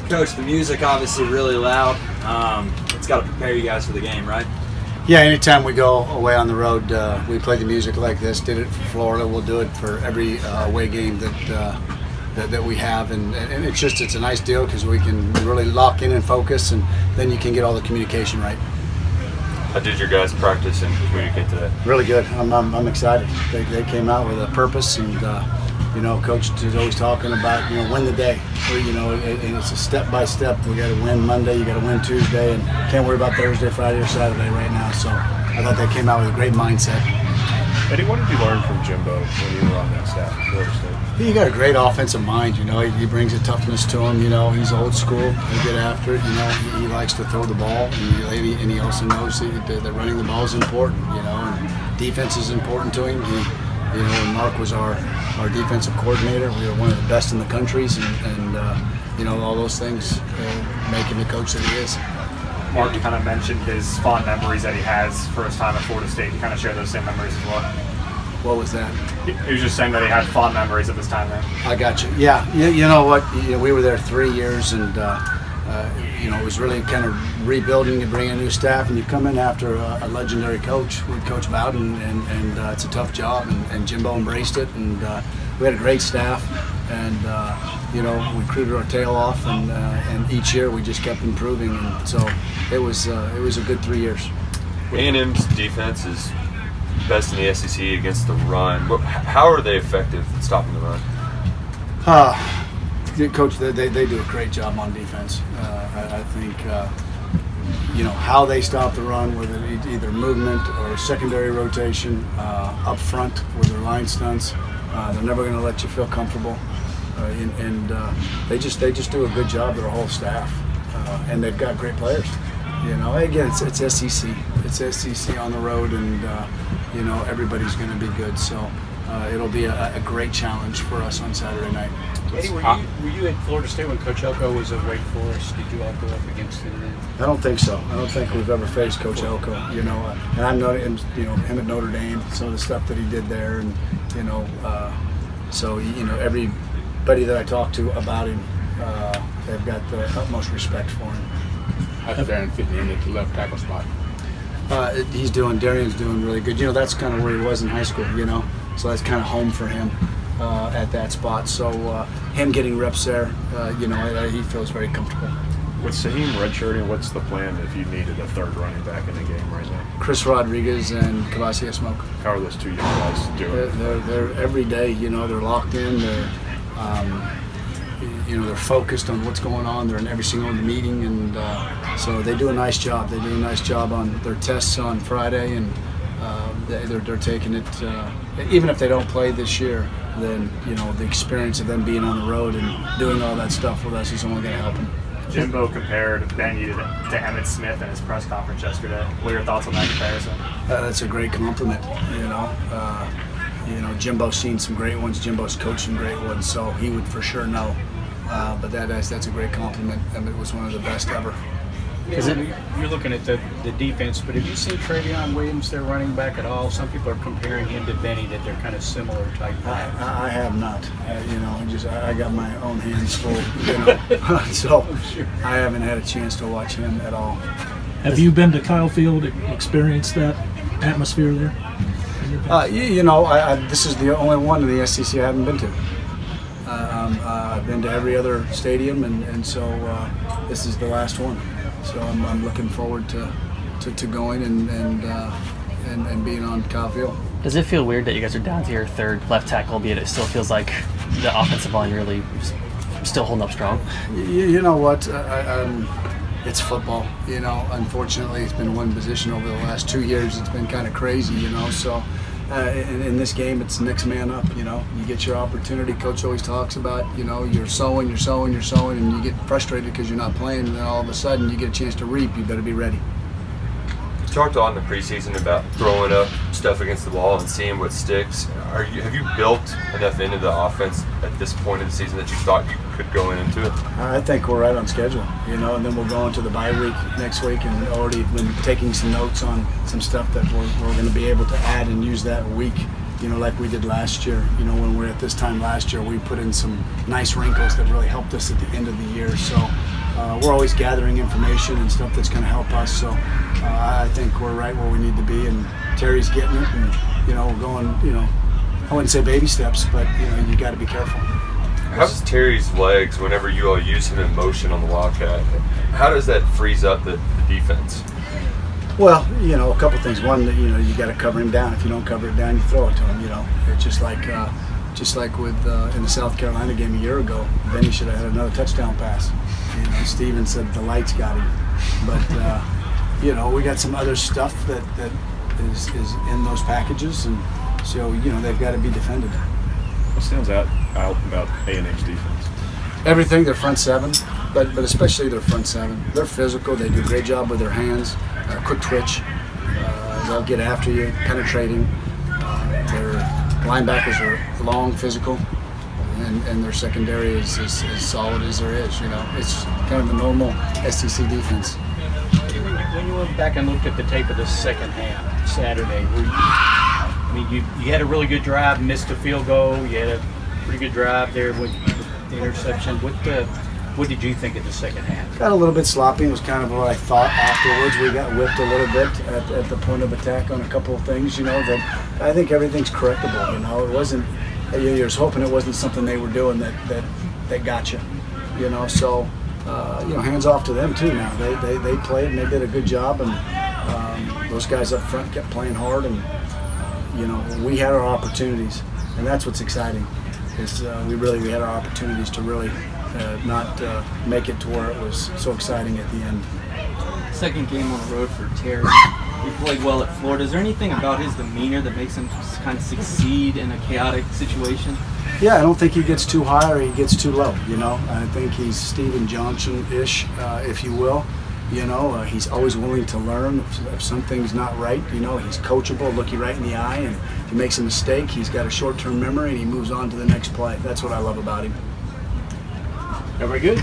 Coach, the music obviously really loud. It's got to prepare you guys for the game, right? Yeah, anytime we go away on the road, we play the music like this. Did it for Florida. We'll do it for every away game that we have, and it's a nice deal because we can really lock in and focus, and then you can get all the communication right. How did your guys practice and communicate today? Really good. I'm excited. They came out with a purpose, and you know, Coach is always talking about, you know, win the day. You know, and it's a step by step. We got to win Monday. You got to win Tuesday, and can't worry about Thursday, Friday, or Saturday right now. So I thought they came out with a great mindset. Eddie, what did you learn from Jimbo when you were on that staff at Florida State? He got a great offensive mind. You know, he brings a toughness to him. You know, he's old school. He'll get after it. You know, he likes to throw the ball, and he also knows that running the ball is important. You know, and defense is important to him. You know, when Mark was our defensive coordinator, we were one of the best in the countries, and you know, all those things make him the coach that he is. Mark kind of mentioned his fond memories that he has for his time at Florida State. You kind of share those same memories as well. What was that? He was just saying that he had fond memories of his time there. I got you. Yeah, you know what? You know, we were there 3 years, and you know, it was really kind of rebuilding and bringing a new staff, and you come in after a legendary coach with Coach Bowden, and it's a tough job, and Jimbo embraced it, and we had a great staff, and you know, we recruited our tail off, and each year we just kept improving, and so it was a good 3 years. A&M's defense is best in the SEC against the run. How are they effective at stopping the run? Coach, they do a great job on defense. I think you know how they stop the run, with either movement or secondary rotation, up front with their line stunts. They're never going to let you feel comfortable, and they just do a good job. Their whole staff, and they've got great players. You know, again, it's SEC. It's SEC on the road, and you know, everybody's going to be good. So it'll be a great challenge for us on Saturday night. Eddie, were you at Florida State when Coach Elko was at Wake Forest? Did you all go up against him then? I don't think so. I don't think we've ever faced Coach Elko. You know, and I'm not, you know, him at Notre Dame, some of the stuff that he did there, and you know, so you know, everybody that I talk to about him, they've got the utmost respect for him. How's Darren fitting in at the left tackle spot? Darian's doing really good. You know, that's kind of where he was in high school, you know, so that's kind of home for him at that spot. So him getting reps there, you know, he feels very comfortable. With Saheem redshirting, what's the plan if you needed a third running back in the game right now? Chris Rodriguez and Kavasi Smoke. How are those two young guys doing? They're every day, you know, they're locked in. They're you know, they're focused on what's going on. They're in every single meeting, and so they do a nice job. They do a nice job on their tests on Friday, and they're taking it. Even if they don't play this year, then you know, the experience of them being on the road and doing all that stuff with us is only going to help them. Jimbo compared Benny to Emmitt Smith in his press conference yesterday. What are your thoughts on that comparison? That's a great compliment. You know, Jimbo's seen some great ones. Jimbo's coached some great ones, so he would for sure know. But that's a great compliment. Emmitt was one of the best ever. You're looking at the defense, but have you seen Travion Williams, their running back, at all? Some people are comparing him to Benny, that they're kind of similar type backs. I have not. You know, I got my own hands full. You know, so I haven't had a chance to watch him at all. Have you been to Kyle Field, experienced that atmosphere there? You know, this is the only one in the SEC I haven't been to. I've been to every other stadium, and so this is the last one. So I'm looking forward to going and being on Kyle Field. Does it feel weird that you guys are down to your third left tackle, albeit it still feels like the offensive line really still holding up strong? You know what? It's football. You know, unfortunately, it's been one position over the last 2 years. It's been kind of crazy. You know, so. In this game, it's next man up. You know, you get your opportunity. Coach always talks about, you know, you're sowing, and you get frustrated because you're not playing, and then all of a sudden you get a chance to reap. You better be ready. You talked on the preseason about throwing up stuff against the wall and seeing what sticks. Have you built enough into the offense at this point of the season that you thought you could go into it? I think we're right on schedule, you know, and then we'll go into the bye week next week, and already been taking some notes on some stuff that we're going to be able to add and use that week, you know, like we did last year. You know, when we were at this time last year, we put in some nice wrinkles that really helped us at the end of the year. So we're always gathering information and stuff that's going to help us. So I think we're right where we need to be, and Terry's getting it, and we're going. I wouldn't say baby steps, but you got to be careful. How's Terry's legs whenever you all use him in motion on the Wildcat? How does that freeze up the defense? Well, a couple things. One, you got to cover him down. If you don't cover it down, you throw it to him. It's just like with in the South Carolina game a year ago. Then he should have had another touchdown pass. Steven said the lights got him, but we got some other stuff that is in those packages, and so they've got to be defended. What stands out about A&M's defense? Everything. Their front seven, but especially their front seven. They're physical. They do a great job with their hands. Quick twitch. They'll get after you, penetrating. Their linebackers are long, physical, and their secondary is as solid as there is. It's kind of a normal SEC defense. When you went back and looked at the tape of the second half Saturday, you had a really good drive, missed a field goal. You had a pretty good drive there with the interception. What did you think of the second half? Got a little bit sloppy. It was kind of what I thought afterwards. We got whipped a little bit at the point of attack on a couple of things. That I think everything's correctable. It wasn't. You was hoping it wasn't something they were doing that got you. So hands off to them too. Now they played and they did a good job, and those guys up front kept playing hard, and we had our opportunities, and that's what's exciting. Is we had our opportunities to really not make it to where it was so exciting at the end. Second game on the road for Terry. He played well at Florida. Is there anything about his demeanor that makes him kind of succeed in a chaotic situation? Yeah, I don't think he gets too high or he gets too low. I think he's Steven Johnson-ish, if you will. He's always willing to learn if something's not right. He's coachable, look you right in the eye, and if he makes a mistake, he's got a short-term memory and he moves on to the next play. That's what I love about him. Very good.